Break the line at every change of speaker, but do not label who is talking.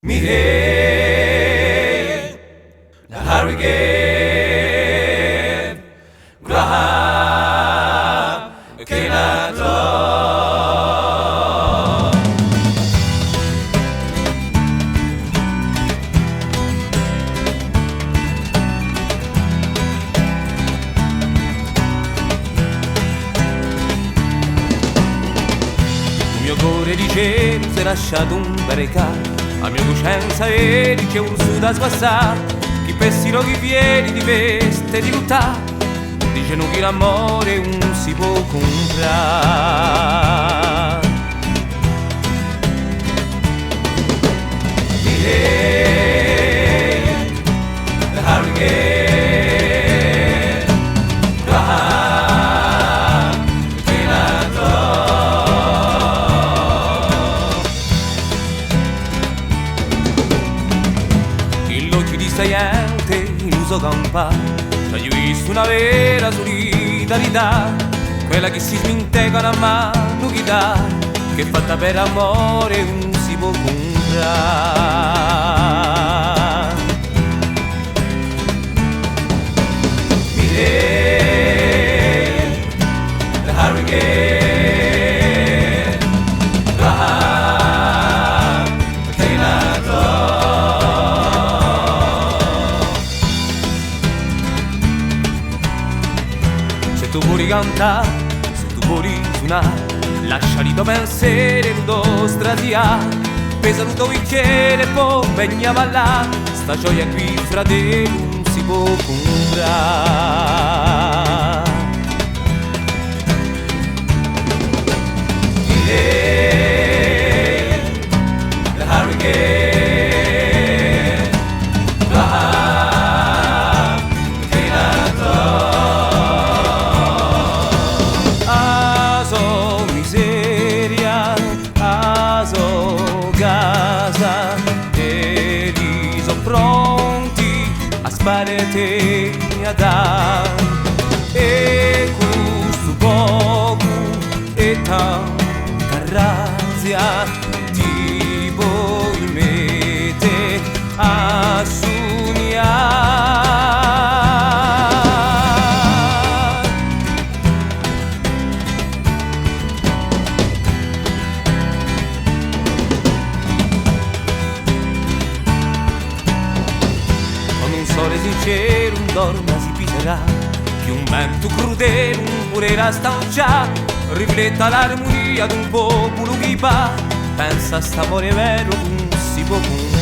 Mireille, la Hurricane, Graham, Kenaton. Il mio cuore di cielo si è lasciato un barricato, a mia coscienza e c'è un su da sguassare, chi pessino chi vieni di veste di luttare, dicono che l'amore non si può comprare. Mireille, la Hurricane, Graham, Kenaton. Il occhio di saiente in uso campa, ci ho visto una vera solidarietà, quella che si sminteca una mano che dà, che fatta per amore non si può comprare. Mireille, la Hurricane, Graham, Kenaton. Se tu vuoi cantare, se tu vuoi suonare, lasciali tuo pensiero in tuo stratiare, pesa il tuo bicchiere e poi begni a ballare, sta gioia qui fratello non si può comprare. Mireille, la Hurricane, Graham, Kenaton. Aso miseria, aso casa, e li sono pronti a sparare a dare, e questo poco e tanta razia ti puoi mettere a sognare. Con un sole sincero un dorma si pigerà, che un vento crudele un pure la stancia, rifletta l'armonia d'un popolo che va, pensa a st'amore vero non si può comprare.